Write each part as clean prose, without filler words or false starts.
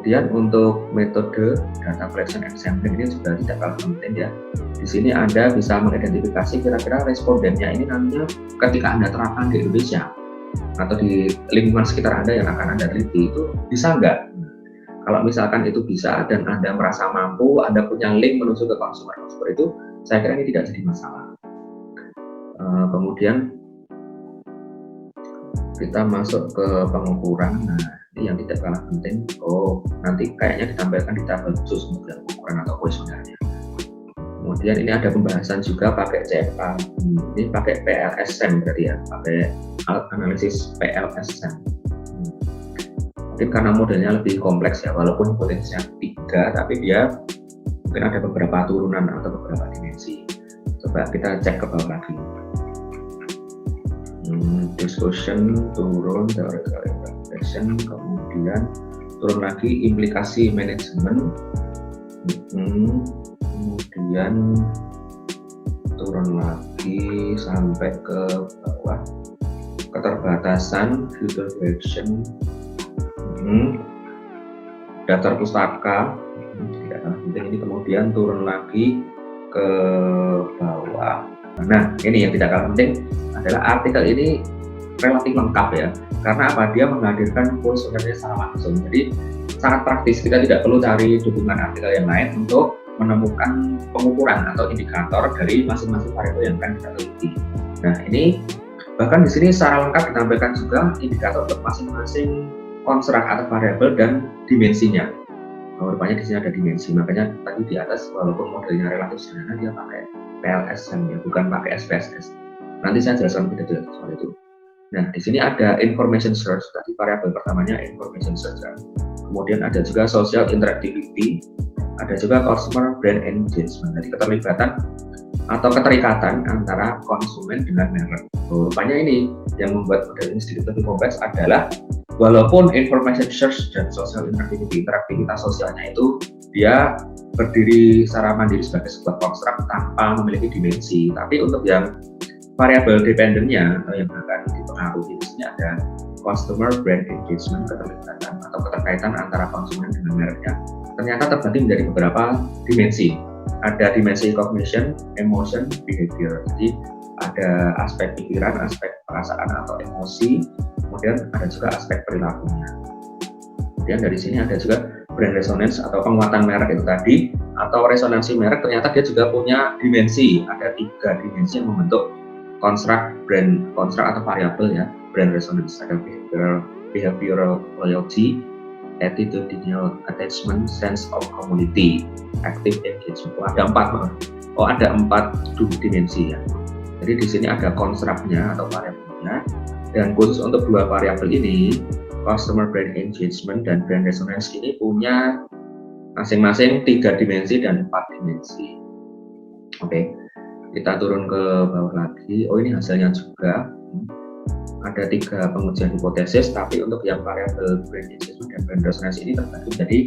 Kemudian untuk metode data collection and sampling ini juga tidak kalah penting ya. Di sini Anda bisa mengidentifikasi kira-kira respondennya ini nantinya ketika Anda terapkan di Indonesia atau di lingkungan sekitar Anda yang akan Anda teliti itu bisa nggak? Kalau misalkan itu bisa dan Anda merasa mampu, Anda punya link menuju ke konsumer itu, saya kira ini tidak jadi masalah. Kemudian kita masuk ke pengukuran. Nah, ini yang tidak kalah penting. Nanti kayaknya ditampilkan di tabel khusus untuk yang pengukuran atau kuesionernya. Kemudian ini ada pembahasan juga pakai CFA. Ini pakai PLSM berarti ya, pakai alat analisis PLSM. Mungkin karena modelnya lebih kompleks ya, walaupun potensinya 3, tapi dia mungkin ada beberapa turunan atau beberapa dimensi. Coba kita cek ke bawah lagi. Discussion turun, theoretical interpretation, kemudian turun lagi implikasi manajemen, kemudian turun lagi sampai ke bawah, keterbatasan, future direction, daftar pustaka, tidak kalah penting ini, kemudian turun lagi ke bawah. Nah, ini yang tidak kalah penting adalah artikel ini relatif lengkap ya, karena apa? Dia menghadirkan kuesionernya secara langsung, jadi sangat praktis. Kita tidak perlu cari dukungan artikel yang lain untuk menemukan pengukuran atau indikator dari masing-masing variabel yang akan kita teliti. Nah, ini bahkan di sini secara lengkap ditampilkan juga indikator untuk masing-masing konstruk atau variabel dan dimensinya. Rupanya di sini ada dimensi, makanya tadi di atas walaupun modelnya relatif sederhana dia pakai PLSM ya, bukan pakai SPSS. Nanti saya jelaskan lebih detail soal itu. Nah, di sini ada information search, tadi variabel pertamanya information search. Kemudian ada juga social interactivity, ada juga customer brand engagement, jadi keterlibatan atau keterikatan antara konsumen dengan merek. Rupanya ini yang membuat model ini sedikit lebih kompleks adalah walaupun information search dan social interactivity, interaktivitas sosialnya itu dia berdiri secara mandiri sebagai sebuah konstruk tanpa memiliki dimensi, tapi untuk yang variabel dependennya atau yang akan dipengaruhi di sini ada customer brand engagement, keterlibatan atau keterkaitan antara konsumen dengan mereknya. Ternyata terbagi menjadi beberapa dimensi. Ada dimensi cognition, emotion, behavior. Jadi ada aspek pikiran, aspek perasaan atau emosi, kemudian ada juga aspek perilakunya. Kemudian dari sini ada juga brand resonance atau penguatan merek itu tadi, atau resonansi merek. Ternyata dia juga punya dimensi. Ada 3 dimensi yang membentuk konstruk brand, konstruk atau variabel ya, brand resonance. Ada behavioral loyalty, attitudinal attachment, sense of community, active engagement. Ada 4 dimensi ya. Jadi di sini ada konstruknya atau variabelnya, dan khusus untuk 2 variabel ini, customer brand engagement dan brand resonance ini punya masing-masing 3 dimensi dan 4 dimensi. Oke. Kita turun ke bawah lagi. Ini hasilnya juga ada 3 pengujian hipotesis, tapi untuk yang variabel brand engagement dan brand resonance ini terbagi menjadi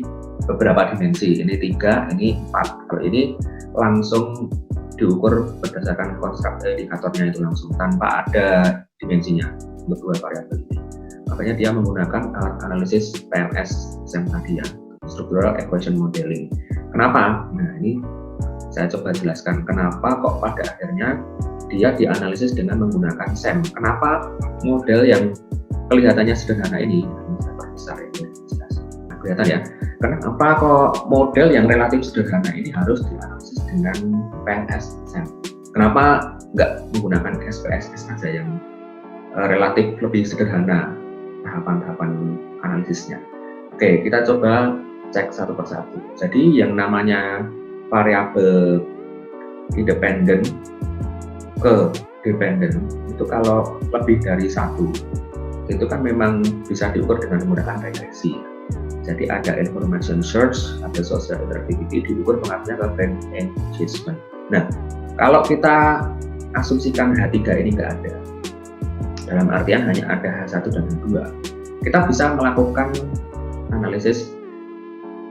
beberapa dimensi. Ini 3, ini 4. Kalau ini langsung diukur berdasarkan konstruk indikatornya itu langsung tanpa ada dimensinya untuk 2 variabel ini. Makanya dia menggunakan alat analisis PLSM tadi ya, structural equation modeling. Kenapa? Nah, ini saya coba jelaskan kenapa kok pada akhirnya dia dianalisis dengan menggunakan SEM. Kenapa model yang kelihatannya sederhana ini, besar ini jelas. Nah, kelihatan ya. Kenapa kok model yang relatif sederhana ini harus dianalisis dengan PLS-SEM? Kenapa nggak menggunakan SPSS saja yang relatif lebih sederhana tahapan-tahapan analisisnya? Oke, kita coba cek satu persatu. Jadi yang namanya variabel independen ke dependen itu kalau lebih dari 1 itu kan memang bisa diukur dengan menggunakan regresi. Jadi ada information search, ada social interactivity, diukur pengaruhnya ke brand engagement. Nah, kalau kita asumsikan H3 ini nggak ada, dalam artian hanya ada H1 dan H2, kita bisa melakukan analisis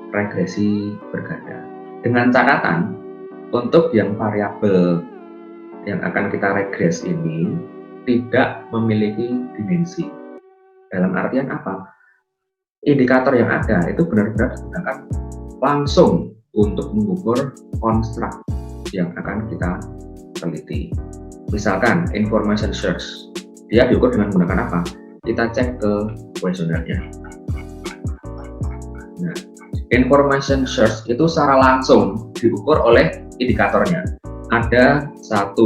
regresi berganda. Dengan catatan, untuk yang variabel yang akan kita regres ini tidak memiliki dimensi. Dalam artian apa? indikator yang ada itu benar-benar digunakan langsung untuk mengukur konstruk yang akan kita teliti. Misalkan information search, dia diukur dengan menggunakan apa? Kita cek ke kuesionernya. Nah, information search itu secara langsung diukur oleh indikatornya. Ada 1,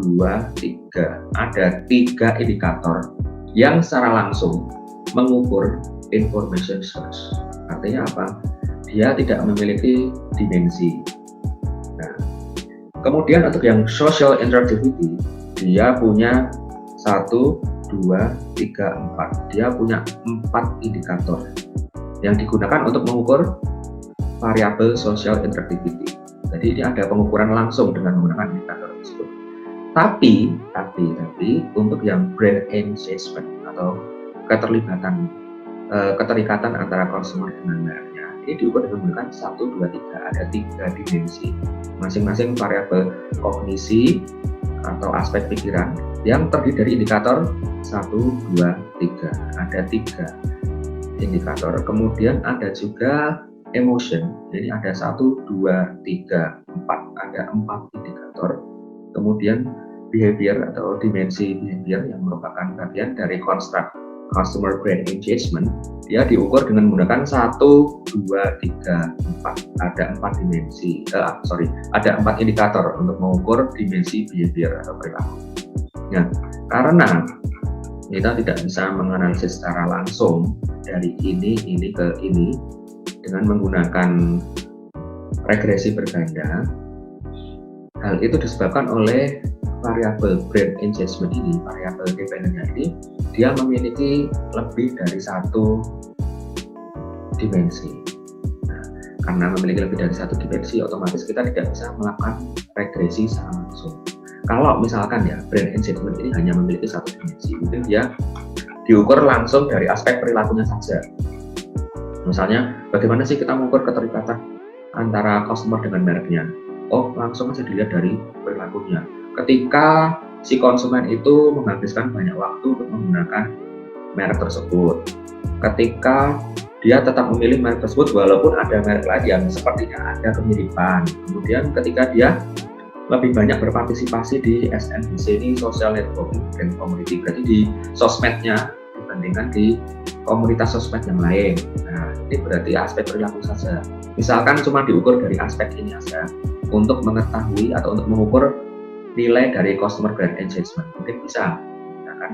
2, 3, ada 3 indikator yang secara langsung mengukur information search. Artinya apa? Dia tidak memiliki dimensi. Nah, kemudian untuk yang social interactivity, dia punya 1, 2, 3, 4. Dia punya 4 indikator yang digunakan untuk mengukur variabel social interactivity. Jadi ini ada pengukuran langsung dengan menggunakan indikator tersebut. Tapi untuk yang brand engagement atau keterikatan antara consumer dengan mereknya, ini diukur dengan menggunakan 1, 2, 3. Ada 3 dimensi, masing-masing variabel kognisi atau aspek pikiran yang terdiri dari indikator 1, 2, 3. Ada 3 indikator. Kemudian ada juga emotion, jadi ada 1, 2, 3, 4. Ada 4 indikator. Kemudian behavior atau dimensi behavior yang merupakan bagian dari konstruk customer brand engagement, dia diukur dengan menggunakan 1, 2, 3, 4. Ada 4 dimensi, ada 4 indikator untuk mengukur dimensi behavior atau perilaku. Nah, karena kita tidak bisa menganalisis secara langsung dari ini ke ini dengan menggunakan regresi berganda, hal itu disebabkan oleh variabel brand engagement ini, variabel dependennya ini, dia memiliki lebih dari 1 dimensi. Nah, karena memiliki lebih dari 1 dimensi, otomatis kita tidak bisa melakukan regresi secara langsung. Kalau misalkan ya brand engagement ini hanya memiliki 1 dimensi, mungkin dia diukur langsung dari aspek perilakunya saja. Misalnya, bagaimana sih kita mengukur keterikatan antara customer dengan mereknya? Oh, langsung saja dilihat dari perilakunya. Ketika si konsumen itu menghabiskan banyak waktu untuk menggunakan merek tersebut, ketika dia tetap memilih merek tersebut walaupun ada merek lain yang sepertinya ada kemiripan, kemudian ketika dia lebih banyak berpartisipasi di SNBC ini, social networking dan community, berarti di sosmednya dibandingkan di komunitas sosmed yang lain. Nah, ini berarti aspek perilaku saja. Misalkan cuma diukur dari aspek ini saja untuk mengetahui atau untuk mengukur nilai dari customer brand engagement, mungkin bisa menggunakan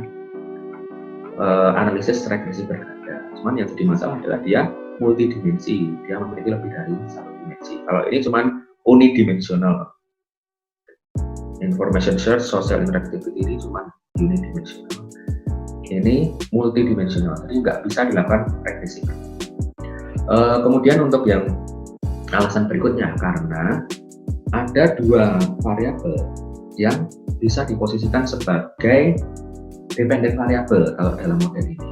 analisis regresi berganda. Cuman yang jadi masalah adalah dia multidimensi, dia memiliki lebih dari 1 dimensi. Kalau ini cuma unidimensional. Information search, social interactivity ini cuma unidimensional. Ini multidimensional, jadi nggak bisa dilakukan regresi. Kemudian untuk yang alasan berikutnya, karena ada 2 variabel yang bisa diposisikan sebagai dependent variable kalau dalam model ini.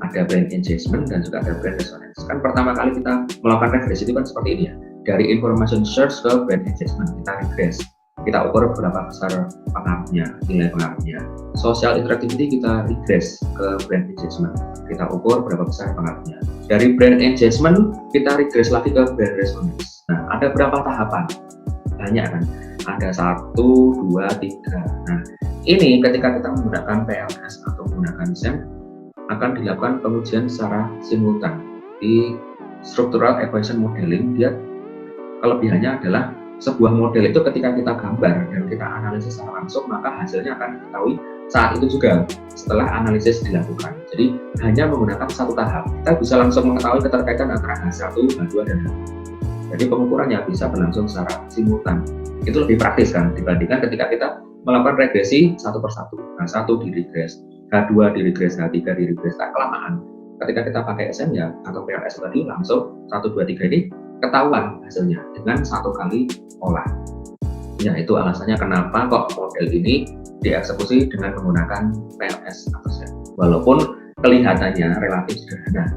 Ada brand engagement dan juga ada brand resonance. Kan pertama kali kita melakukan regresi itu kan seperti ini ya. Dari information search ke brand engagement kita regress. Kita ukur berapa besar pengaruhnya, nilai pengaruhnya. Social interactivity kita regress ke brand engagement. Kita ukur berapa besar pengaruhnya. Dari brand engagement kita regress lagi ke brand resonance. Nah, ada berapa tahapan? Banyak kan? Ada 1, 2, 3. Nah, ini ketika kita menggunakan PLS atau menggunakan SEM akan dilakukan pengujian secara simultan. Di structural equation modeling, dia kelebihannya adalah sebuah model itu ketika kita gambar dan kita analisis secara langsung, maka hasilnya akan diketahui saat itu juga setelah analisis dilakukan. Jadi hanya menggunakan 1 tahap, kita bisa langsung mengetahui keterkaitan antara H1, H2, dan H3. Jadi pengukurannya bisa berlangsung secara simultan. Itu lebih praktis kan dibandingkan ketika kita melakukan regresi 1 per 1. Nah, 1 di regress, H2 di regress, H3 di regress. Nah, kelamaan. Ketika kita pakai SM ya atau PLS tadi langsung 1, 2, 3 ini ketahuan hasilnya dengan 1 kali olah. Ya, itu alasannya kenapa kok model ini dieksekusi dengan menggunakan PLS atau SEM. Walaupun kelihatannya relatif sederhana.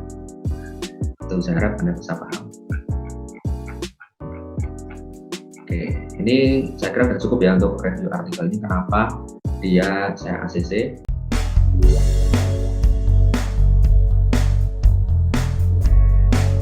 Itu saya harap Anda bisa paham. Oke, ini saya kira sudah cukup ya untuk review artikel ini. Kenapa dia saya ACC?